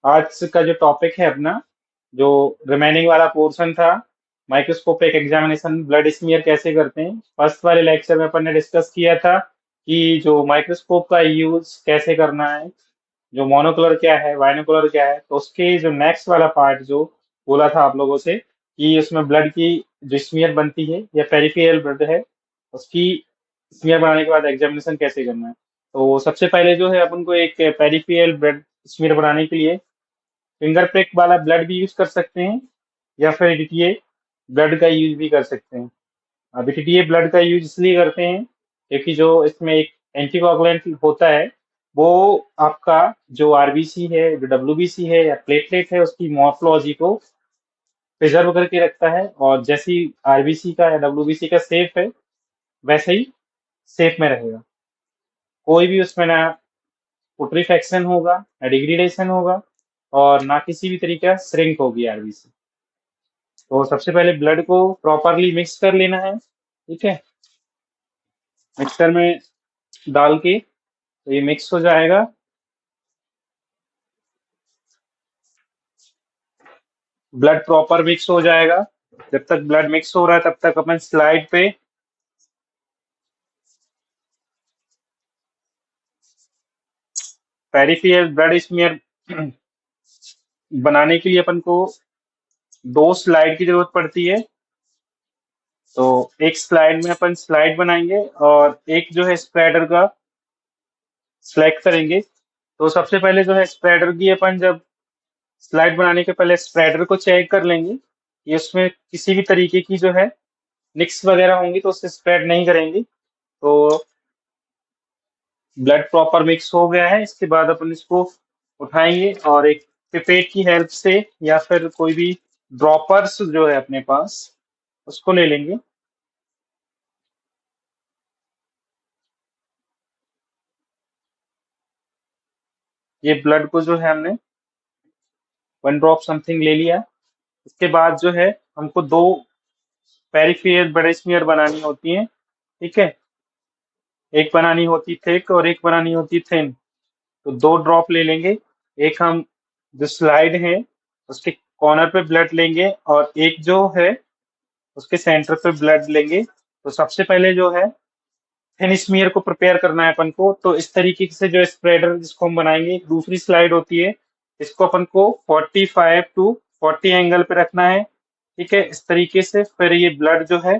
आज का जो टॉपिक है अपना, जो रिमेनिंग वाला पोर्शन था, माइक्रोस्कोपिक एग्जामिनेशन ब्लड स्मीयर कैसे करते हैं। फर्स्ट वाले लेक्चर में अपन ने डिस्कस किया था कि जो माइक्रोस्कोप का यूज कैसे करना है, जो मोनोकुलर क्या है, बाइनोकुलर क्या है। तो उसके जो नेक्स्ट वाला पार्ट जो बोला था आप लोगों से कि उसमें ब्लड की जो स्मीयर बनती है या पेरिफेरल ब्लड है, उसकी स्मीयर बनाने के बाद एग्जामिनेशन कैसे करना है। तो सबसे पहले जो है अपन को एक पेरिफेरल ब्लड स्मीयर बनाने के लिए फिंगर प्रिक वाला ब्लड भी यूज कर सकते हैं, या फिर डीटीए ब्लड का यूज भी कर सकते हैं। अब डीटीए ब्लड का यूज इसलिए करते हैं क्योंकि जो इसमें एक एंटीकोगुलेंट होता है, वो आपका जो आरबीसी है, जो डब्ल्यूबीसी है या प्लेटलेट है, उसकी मॉर्फोलॉजी को प्रिजर्व करके रखता है। और जैसी आरबीसी का या डब्ल्यूबीसी का सेफ है, वैसे ही सेफ में रहेगा। कोई भी उसमें ना पुट्रीफेक्शन होगा, ना डिग्रीडेशन होगा, और ना किसी भी तरीके का श्रिंक होगी आरबीसी। तो सबसे पहले ब्लड को प्रॉपरली मिक्स कर लेना है, ठीक है। मिक्सर में डाल के तो ये मिक्स हो जाएगा। ब्लड प्रॉपर मिक्स हो जाएगा। जब तक ब्लड मिक्स हो रहा है तब तक अपन स्लाइड पे पेरिफेरल ब्लड स्मीयर बनाने के लिए अपन को दो स्लाइड की जरूरत पड़ती है। तो एक स्लाइड में अपन स्लाइड बनाएंगे और एक जो है स्प्रेडर का सिलेक्ट करेंगे। तो सबसे पहले जो है स्प्रेडर की अपन जब स्लाइड बनाने के पहले स्प्रेडर को चेक कर लेंगे कि उसमें किसी भी तरीके की जो है निक्स वगैरह होंगी तो उससे स्प्रेड नहीं करेंगी। तो ब्लड प्रॉपर मिक्स हो गया है, इसके बाद अपन इसको उठाएंगे और एक पिपेट की हेल्प से या फिर कोई भी ड्रॉपर्स जो है अपने पास, उसको ले लेंगे। ये ब्लड को जो है हमने 1 ड्रॉप समथिंग ले लिया। इसके बाद जो है हमको दो पेरिफेरल ब्लड स्मीयर बनानी होती है, ठीक है। एक बनानी होती थिक और एक बनानी होती थिन। तो 2 ड्रॉप ले लेंगे। एक हम जो स्लाइड है उसके कॉर्नर पे ब्लड लेंगे और एक जो है उसके सेंटर पे ब्लड लेंगे। तो सबसे पहले जो है थिन स्मीयर को प्रिपेयर करना है अपन को। तो इस तरीके से जो स्प्रेडर जिसको हम बनाएंगे, एक दूसरी स्लाइड होती है, इसको अपन को 45 to 40 एंगल पे रखना है, ठीक है। इस तरीके से फिर ये ब्लड जो है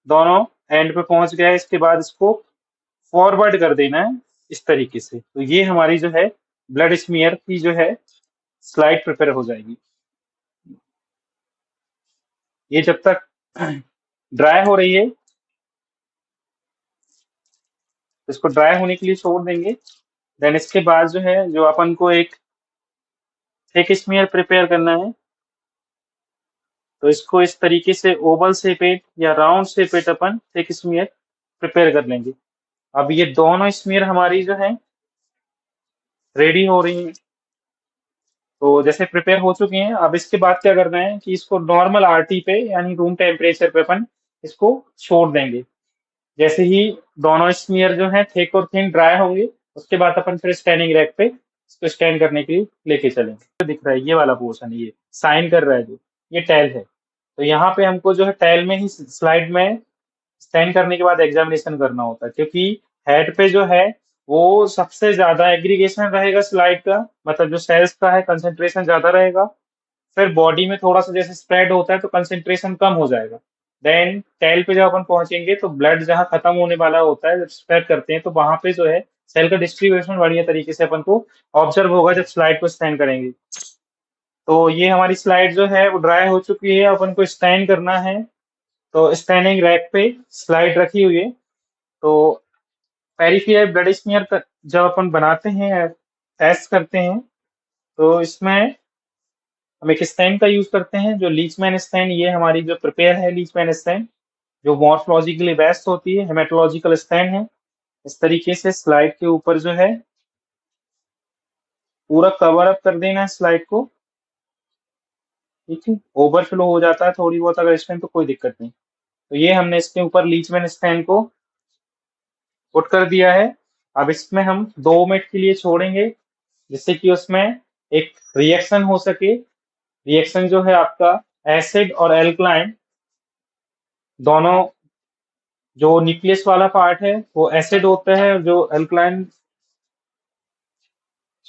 दोनों एंड पे पहुंच गया है। इसके बाद इसको फॉरवर्ड कर देना है इस तरीके से। तो ये हमारी जो है ब्लड स्मीयर की जो है स्लाइड प्रिपेयर हो जाएगी। ये जब तक ड्राई हो रही है, तो इसको ड्राई होने के लिए छोड़ देंगे। देन इसके बाद जो है, जो अपन को एक थिक स्मीयर प्रिपेयर करना है, तो इसको इस तरीके से ओवल शेपेड या राउंड शेपेड अपन थिक स्मीयर प्रिपेयर कर लेंगे। अब ये दोनों स्मीयर हमारी जो है रेडी हो रही हैं। तो जैसे प्रिपेयर हो चुके हैं, अब इसके बाद क्या करना है कि इसको नॉर्मल आरटी पे यानी रूम टेम्परेचर पे अपन इसको छोड़ देंगे। जैसे ही दोनों स्मीयर जो है थिक और थिन ड्राई होंगे, उसके बाद अपन फिर स्टैंडिंग रैक पे इसको स्टैंड करने के लिए लेके चलेंगे। तो दिख रहा है ये वाला पोर्शन, ये साइन कर रहा है जो, ये टैल है। तो यहाँ पे हमको जो है टैल में ही स्लाइड में स्टैंड करने के बाद एग्जामिनेशन करना होता है, क्योंकि हेड पे जो है वो सबसे ज्यादा एग्रीगेशन रहेगा स्लाइड का, मतलब जो सेल्स का है कंसेंट्रेशन ज्यादा रहेगा। फिर बॉडी में थोड़ा सा जैसे स्प्रेड होता है तो कंसेंट्रेशन कम हो जाएगा। देन टेल पे जब अपन पहुंचेंगे तो ब्लड जहां खत्म होने वाला होता है, जब स्प्रेड करते हैं तो वहां पे जो है सेल का डिस्ट्रीब्यूशन बढ़िया तरीके से अपन को ऑब्जर्व होगा जब स्लाइड को स्टैंड करेंगे। तो ये हमारी स्लाइड जो है वो ड्राई हो चुकी है, अपन को स्टैंड करना है। तो स्टैंडिंग रैक पे स्लाइड रखी हुई है। तो पेरिफेरल ब्लड स्मीयर जब अपन बनाते हैं, टेस्ट करते हैं, तो इसमें हम एक स्टैंड का यूज करते हैं, जो लीचमैन स्टैंड। ये हमारी जो प्रिपेयर है लीचमैन स्टैंड, जो मॉर्फोलॉजिकली बेस्ट होती है, हेमेटोलॉजिकल स्टैंड है। इस तरीके से स्लाइड के ऊपर जो है पूरा कवर अप कर देना है स्लाइड को, ठीक है। ओवरफ्लो हो जाता है थोड़ी बहुत अगर स्टैंड, तो कोई दिक्कत नहीं। तो ये हमने इसके ऊपर लीचमैन स्टैंड को पुट कर दिया है। अब इसमें हम 2 मिनट के लिए छोड़ेंगे, जिससे कि उसमें एक रिएक्शन हो सके। रिएक्शन जो है आपका एसिड और एल्कलाइन दोनों, जो न्यूक्लियस वाला पार्ट है वो एसिड होता है, और जो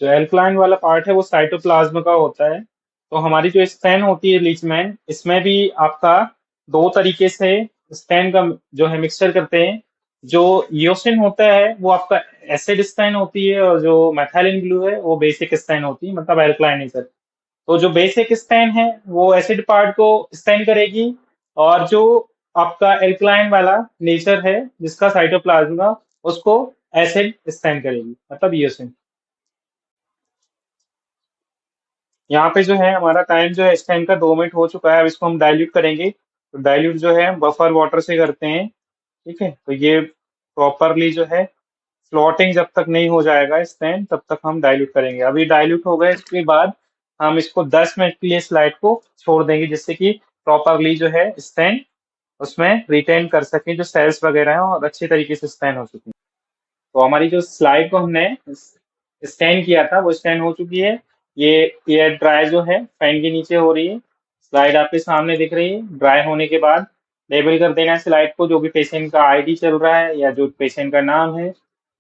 एल्कलाइन वाला पार्ट है वो साइटोप्लाज्म का होता है। तो हमारी जो स्टेन होती है लीचमैन, इसमें भी आपका दो तरीके से स्टेन का जो है मिक्सचर करते हैं। जो ईओसिन होता है वो आपका एसिड स्टेन होती है, और जो मैथिलीन ब्लू है वो बेसिक स्टेन होती है, मतलब एल्कलाइनेशन। तो जो बेसिक स्टेन है वो एसिड पार्ट को स्टेन करेगी, और जो आपका एल्कलाइन वाला नेचर है जिसका साइटोप्लाज्म का, उसको एसिड स्टेन करेगी, मतलब ईओसिन। यहाँ पे जो है हमारा टाइम जो है इस टाइम का 2 मिनट हो चुका है। अब इसको हम डाइल्यूट करेंगे, तो डाइल्यूट जो है बफर वाटर से करते हैं। ठीक है, तो ये प्रॉपरली जो है फ्लोटिंग जब तक नहीं हो जाएगा स्टैंड, तब तक हम डाइल्यूट करेंगे। अभी डाइल्यूट हो गए, इसके बाद हम इसको 10 मिनट के लिए स्लाइड को छोड़ देंगे, जिससे कि प्रॉपरली जो है स्टैंड उसमें रिटेन कर सके जो सेल्स वगैरह हैं, और अच्छे तरीके से स्टैंड हो सके। तो हमारी जो स्लाइड को हमने स्टैंड किया था वो स्टैंड हो चुकी है। ये एयर ड्राई जो है फैन के नीचे हो रही है। स्लाइड आपके सामने दिख रही है। ड्राई होने के बाद लेबल कर देना है स्लाइड को, जो भी पेशेंट का आईडी चल रहा है या जो पेशेंट का नाम है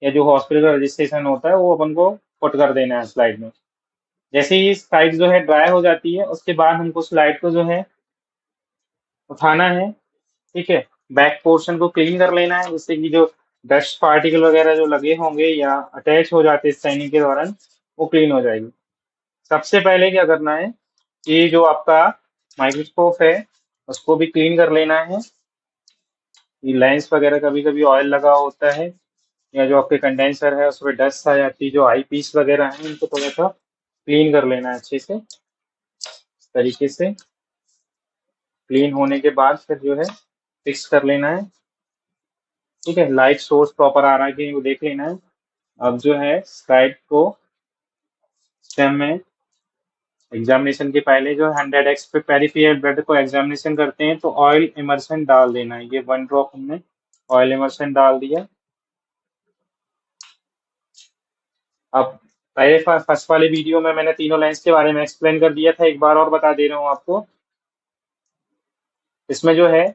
या जो हॉस्पिटल का रजिस्ट्रेशन होता है वो अपन को पुट कर देना है स्लाइड में। जैसे ही स्लाइड जो है ड्राई हो जाती है, उसके बाद हमको स्लाइड को जो है उठाना है। ठीक है, बैक पोर्शन को क्लीन कर लेना है, जिससे कि जो डस्ट पार्टिकल वगैरह जो लगे होंगे या अटैच हो जाते हैं स्टैनिंग के दौरान, वो क्लीन हो जाएगी। सबसे पहले क्या करना है कि जो आपका माइक्रोस्कोप है उसको भी क्लीन कर लेना है। ये लेंस वगैरह कभी कभी ऑयल लगा होता है, या जो आपके कंडेंसर है उसमें डस्ट आ जाती है, जो आई पीस वगैरह है उनको थोड़ा सा क्लीन कर लेना है अच्छे से, इस तरीके से। क्लीन होने के बाद फिर जो है फिक्स कर लेना है। ठीक है, लाइट सोर्स प्रॉपर आ रहा है कि नहीं वो देख लेना है। अब जो है स्लाइड को स्टेम में एग्जामिनेशन के पहले जो 100x पे पेरिफेरल ब्लड को एग्जामिनेशन करते हैं, तो ऑयल इमर्शन डाल देना है। ये 1 ड्रॉप हमने ऑयल इमर्शन डाल दिया। अब पहले फर्स्ट वाले वीडियो में मैंने तीनों लेंस के बारे में एक्सप्लेन कर दिया था, एक बार और बता दे रहा हूँ आपको। इसमें जो है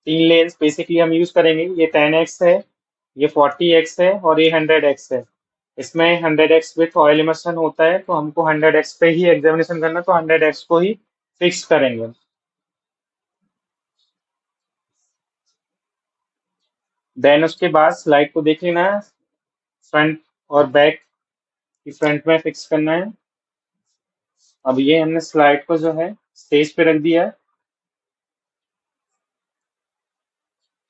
3 लेंस बेसिकली हम यूज करेंगे। ये 10x है, ये 40x है, और ये 100x है। इसमें 100x विथ ऑयल इमर्शन होता है, तो हमको 100x पे ही एग्जामिनेशन करना है, तो 100x को ही फिक्स करेंगे। देन उसके बाद स्लाइड को देख लेना है, फ्रंट और बैक की फ्रंट में फिक्स करना है। अब ये हमने स्लाइड को जो है स्टेज पे रख दिया है।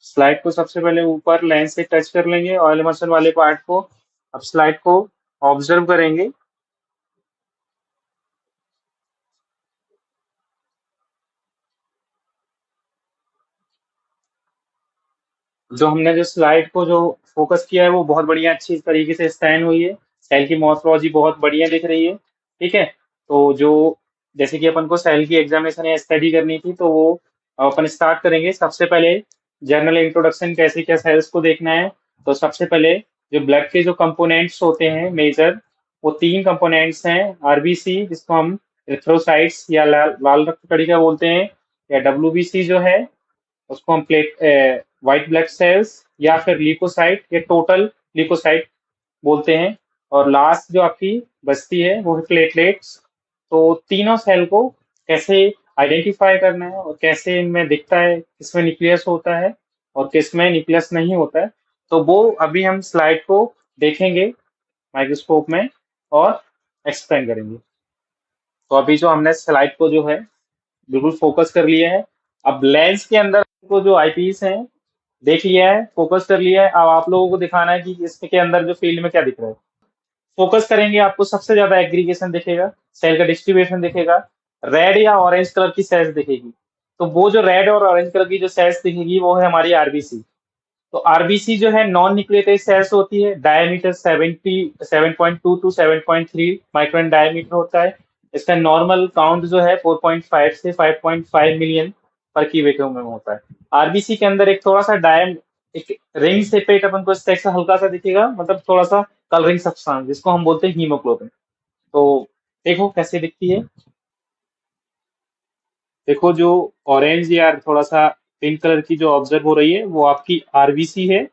स्लाइड को सबसे पहले ऊपर लेंस से टच कर लेंगे ऑयल इमर्शन वाले पार्ट को। अब स्लाइड को ऑब्जर्व करेंगे। जो हमने जो स्लाइड को जो फोकस किया है वो बहुत बढ़िया अच्छी तरीके से स्टैंड हुई है। सेल की मॉर्फोलॉजी बहुत बढ़िया दिख रही है। ठीक है, तो जो जैसे कि अपन को सेल की एग्जामिनेशन या स्टडी करनी थी, तो वो अपन स्टार्ट करेंगे। सबसे पहले जनरल इंट्रोडक्शन, कैसे क्या सेल्स को देखना है। तो सबसे पहले जो ब्लड के जो कंपोनेंट्स होते हैं मेजर, वो 3 कंपोनेंट्स हैं। आरबीसी, जिसको हम एरिथ्रोसाइट्स या लाल रक्त कणिका बोलते हैं, या डब्ल्यूबीसी जो है उसको हम व्हाइट ब्लड सेल्स या फिर ल्यूकोसाइट या टोटल ल्यूकोसाइट बोलते हैं। और लास्ट जो आपकी बचती है वो है प्लेटलेट्स। तो तीनों सेल को कैसे आइडेंटिफाई करना है और कैसे इनमें दिखता है, किसमें न्यूक्लियस होता है और किसमें न्यूक्लियस नहीं होता है, तो वो अभी हम स्लाइड को देखेंगे माइक्रोस्कोप में और एक्सप्लेन करेंगे। तो अभी जो हमने स्लाइड को जो है बिल्कुल फोकस कर लिया है। अब लेंस के अंदर को जो आईपीस हैं देख लिया है, फोकस कर लिया है। अब आप लोगों को दिखाना है कि इसके अंदर जो फील्ड में क्या दिख रहा है। फोकस करेंगे, आपको सबसे ज्यादा एग्रीगेशन दिखेगा, सेल का डिस्ट्रीब्यूशन दिखेगा, रेड या ऑरेंज कलर की सेल्स दिखेगी। तो वो जो रेड और ऑरेंज कलर की जो सेल्स दिखेगी वो है हमारी आरबीसी। तो आरबीसी जो है नॉन न्यूक्लियोटाइड सेल्स होती है। डायमीटर 7.2 टू 7.3 माइक्रोन डायमीटर होता है। इसका नॉर्मल काउंट जो है 4.5 से 5.5 मिलियन पर क्यूबिक में होता है। आरबीसी के अंदर एक थोड़ा सा एक रिंग सेपेट अपन को स्ट्रक्चर हल्का सा दिखेगा, मतलब थोड़ा सा कलरिंग सब्सटेंस, जिसको हम बोलते हैं हीमोग्लोबिन। तो देखो कैसे दिखती है। देखो जो ऑरेंज या थोड़ा सा पिंक कलर की जो ऑब्जर्व हो रही है वो आपकी आरबीसी है।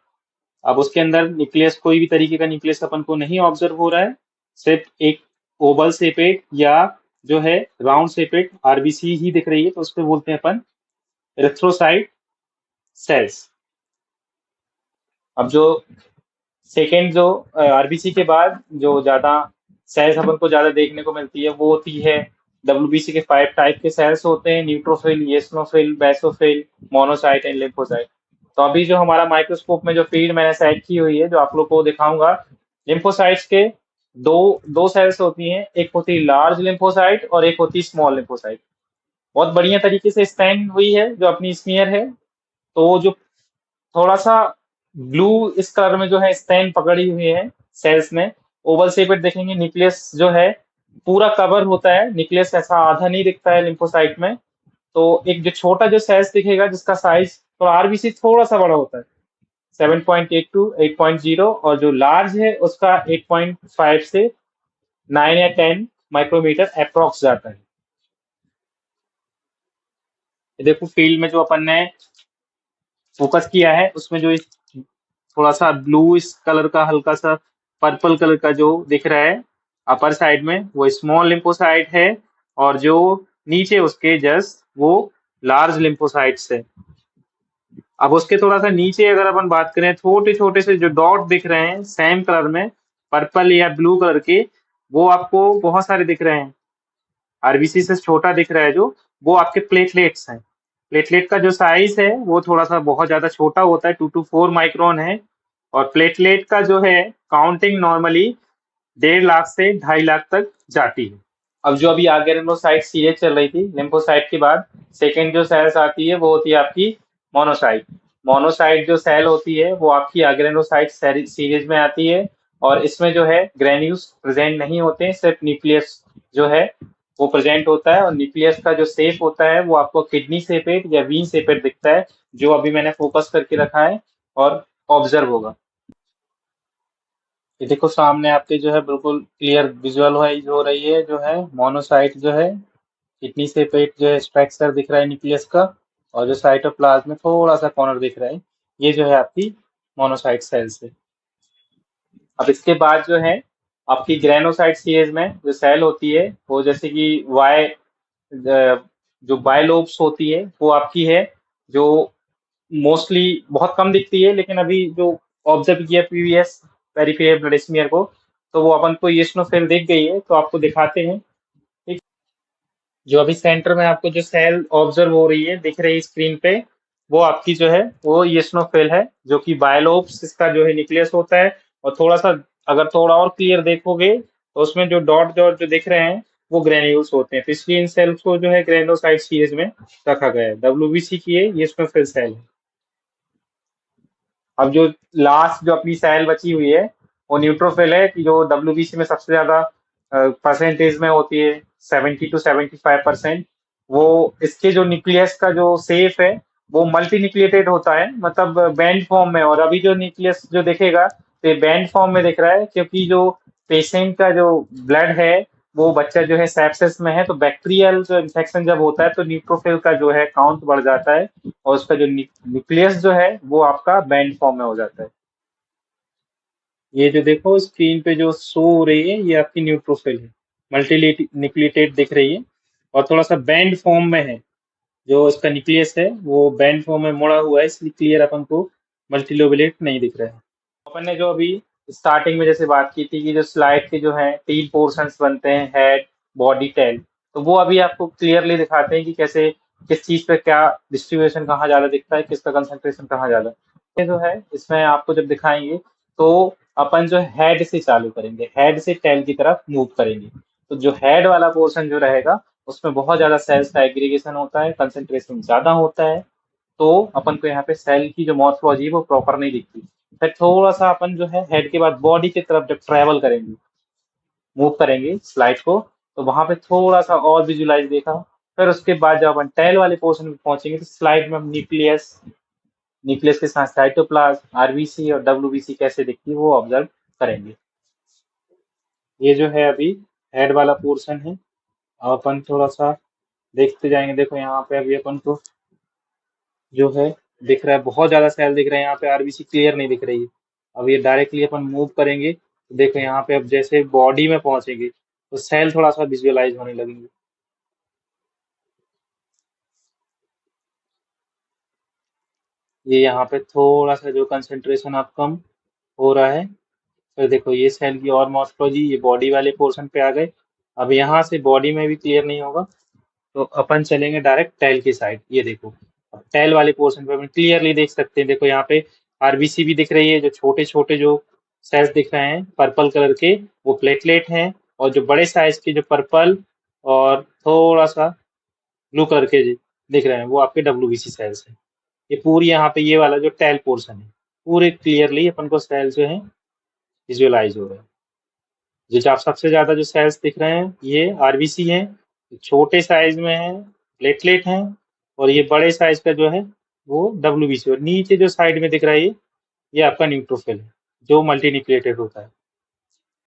अब उसके अंदर न्यूक्लियस, कोई भी तरीके का न्यूक्लियस अपन को नहीं ऑब्जर्व हो रहा है, सिर्फ एक ओवल शेपेड या जो है राउंड शेपेड आरबीसी ही दिख रही है, तो उसको बोलते हैं अपन एरिथ्रोसाइट सेल्स। अब जो सेकेंड जो आरबीसी के बाद जो ज्यादा सेल्स अपन को ज्यादा देखने को मिलती है वो होती है डब्ल्यूबीसी के 5 टाइप के सेल्स होते हैं: neutrophil, eosinophil, basophil, monocyte and lymphocyte. तो अभी जो हमारा माइक्रोस्कोप में जो फीड मैंने सेट की हुई है, जो आप लोग को दिखाऊंगा, लिम्फोसाइट्स के दो दो सेल्स होती हैं, एक होती है लार्ज लिम्फोसाइट और एक होती है स्मॉल लिम्फोसाइट। बहुत बढ़िया तरीके से स्टैंड हुई है जो अपनी स्मीयर है। तो जो थोड़ा सा ब्लू इस कलर में जो है स्टैंड पकड़ी हुई है सेल्स में, ओवल शेपेड देखेंगे, न्यूक्लियस जो है पूरा कवर होता है, न्यूक्लियस ऐसा आधा नहीं दिखता है लिम्फोसाइट में। तो एक जो छोटा जो सेल्स दिखेगा जिसका साइज तो आरबीसी थोड़ा सा बड़ा होता है, 7.8 टू 8.0, और जो लार्ज है उसका 8.5 से 9 या 10 माइक्रोमीटर अप्रोक्स जाता है। ये देखो फील्ड में जो अपन ने फोकस किया है उसमें जो थोड़ा सा ब्लू इस कलर का, हल्का सा पर्पल कलर का जो दिख रहा है अपर साइड में, वो स्मॉल लिम्फोसाइट है। और जो नीचे उसके जस्ट वो लार्ज लिम्फोसाइट्स है। अब उसके थोड़ा सा नीचे अगर अपन बात करें, छोटे छोटे से जो डॉट दिख रहे हैं सेम कलर में, पर्पल या ब्लू कलर के, वो आपको बहुत सारे दिख रहे हैं। आरबीसी से छोटा दिख रहा है जो, वो आपके प्लेटलेट्स हैं। प्लेटलेट का जो साइज है वो थोड़ा सा बहुत ज्यादा छोटा होता है, 2 to 4 माइक्रोन है। और प्लेटलेट का जो है काउंटिंग नॉर्मली 1.5 लाख से 2.5 लाख तक जाती है। अब जो अभी आगे लिम्फोसाइट सीरीज चल रही थी, लिम्फोसाइट के बाद सेकेंड जो सेल्स आती है वो होती है आपकी मोनोसाइट। मोनोसाइट जो सेल होती है वो आपकी आग्रेनोसाइट सीरीज में आती है। और इसमें जो है ग्रेन्यूल्स प्रेजेंट नहीं होते हैं, सिर्फ न्यूक्लियस जो है वो प्रेजेंट होता है। और न्यूक्लियस का जो शेप होता है वो आपको किडनी शेपेड या वी शेपेड दिखता है, जो अभी मैंने फोकस करके रखा है और ऑब्जर्व होगा। ये देखो सामने आपके जो है बिल्कुल क्लियर विजुअलाइज हो रही है जो है मोनोसाइट जो है, किडनी से पेट जो है स्ट्रक्चर दिख रहा है न्यूक्लियस का। और जो साइटोप्लाज्म में थोड़ा सा कॉर्नर दिख रहा है, ये जो है आपकी मोनोसाइट सेल्स है। अब इसके बाद जो है आपकी ग्रेनोसाइट सीरीज में जो सेल होती है वो जैसे कि वाई, जो बायलोब्स होती है वो आपकी है, जो मोस्टली बहुत कम दिखती है, लेकिन अभी जो ऑब्जर्व किया पीवीएस पेरिफेरल ब्लड स्मीयर को, तो वो अपन को ईओसिनोफिल दिख गई है, तो आपको दिखाते हैं। ठीक, जो अभी सेंटर में आपको जो सेल ऑब्जर्व हो रही है दिख रही है स्क्रीन पे, वो आपकी जो है वो ईओसिनोफिल है, जो कि बायलोब्स इसका जो है न्यूक्लियस होता है। और थोड़ा सा अगर थोड़ा और क्लियर देखोगे तो उसमें जो डॉट डॉट जो दिख रहे हैं वो ग्रेन्यूल्स होते हैं, तो इसलिए इन सेल्स को जो है ग्रेनुलोसाइट सीरीज में रखा गया है। डब्ल्यूबीसी की है, ईओसिनोफिल सेल है। अब जो लास्ट जो अपनी सेल बची हुई है वो न्यूट्रोफिल है, कि जो डब्ल्यूबीसी में सबसे ज्यादा परसेंटेज में होती है, 70 to 75%। वो इसके जो न्यूक्लियस का जो सेफ है वो मल्टी न्यूक्लिएटेड होता है, मतलब बैंड फॉर्म में। और अभी जो न्यूक्लियस जो दिखेगा तो बैंड फॉर्म में दिख रहा है, क्योंकि जो पेशेंट का जो ब्लड है वो बच्चा जो है सेप्सिस में है, तो बैक्टीरियल जो इन्फेक्शन जब होता है तो न्यूट्रोफिल का जो है काउंट बढ़ जाता है, और उसका जो न्यूक्लियस जो है वो आपका बैंड फॉर्म में हो जाता है। ये जो देखो स्क्रीन पे जो शो हो रही है ये आपकी न्यूट्रोफिल है, मल्टी न्यूक्लिएटेड दिख रही है, और थोड़ा सा बैंड फॉर्म में है। जो इसका न्यूक्लियस है वो बैंड फॉर्म में मुड़ा हुआ है, इसलिए क्लियर अपन को मल्टीलोबुलेट नहीं दिख रहा है। अपन ने जो अभी स्टार्टिंग में जैसे बात की थी कि जो स्लाइड के जो है 3 पोर्शंस बनते हैं, हेड, बॉडी, टेल, तो वो अभी आपको क्लियरली दिखाते हैं कि कैसे किस चीज पे क्या डिस्ट्रीब्यूशन कहाँ ज्यादा दिखता है, किसका कंसंट्रेशन कहाँ ज्यादा। ये जो है इसमें आपको जब दिखाएंगे तो अपन जो हेड से चालू करेंगे, हेड से टेल की तरफ मूव करेंगे। तो जो हेड वाला पोर्शन जो रहेगा उसमें बहुत ज्यादा सेल्स का एग्रीगेशन होता है, कंसंट्रेशन ज्यादा होता है। तो अपन को यहाँ पे सेल की जो मॉर्फोलॉजी है वो प्रॉपर नहीं दिखती। फिर थोड़ा सा अपन जो है हेड के बाद बॉडी की तरफ जब ट्रेवल करेंगे, मूव करेंगे स्लाइड को, तो वहां पे थोड़ा सा और विजुलाइज देखा। फिर उसके बाद जब अपन टेल वाले पोर्शन में पहुंचेंगे तो स्लाइड में हम न्यूक्लियस, न्यूक्लियस के साथ साइटोप्लाज्म, आरबीसी और डब्ल्यूबीसी कैसे दिखती है वो ऑब्जर्व करेंगे। ये जो है अभी हेड वाला पोर्शन है। अब अपन थोड़ा सा देखते जाएंगे। देखो यहाँ पे अभी अपन को जो है दिख रहा है, बहुत ज्यादा सेल दिख रहे हैं। यहाँ पे आरबीसी क्लियर नहीं दिख रही है। अब ये डायरेक्टली अपन मूव करेंगे तो देखो यहाँ पे अब जैसे बॉडी में पहुंचेंगे तो सेल थोड़ा सा विजुअलाइज होने लगेंगे। ये यहाँ पे थोड़ा सा जो कंसेंट्रेशन अब कम हो रहा है। फिर देखो ये सेल की और मॉर्फोलॉजी, ये बॉडी वाले पोर्शन पे आ गए। अब यहाँ से बॉडी में भी क्लियर नहीं होगा तो अपन चलेंगे डायरेक्ट टेल की साइड। ये देखो अब टेल वाले पोर्शन पे अपन क्लियरली देख सकते हैं। देखो यहाँ पे आरबीसी भी दिख रही है। जो छोटे छोटे जो सेल्स दिख रहे हैं पर्पल कलर के, वो प्लेटलेट हैं। और जो बड़े साइज के जो पर्पल और थोड़ा सा ब्लू कलर के दिख रहे हैं वो आपके डब्ल्यूबीसी सेल्स हैं। ये पूरी यहाँ पे ये वाला जो टेल पोर्शन है पूरे क्लियरली अपन को सेल्स जो है विजुअलाइज हो रहे हैं। जो आप सबसे ज्यादा जो सेल्स दिख रहे हैं ये आरबीसी हैं, छोटे साइज में है प्लेटलेट हैं, और ये बड़े साइज का जो है वो डब्ल्यूबीसी। और नीचे जो साइड में दिख रहा है ये आपका न्यूट्रोफिल है जो मल्टी न्यूक्लिएटेड होता है।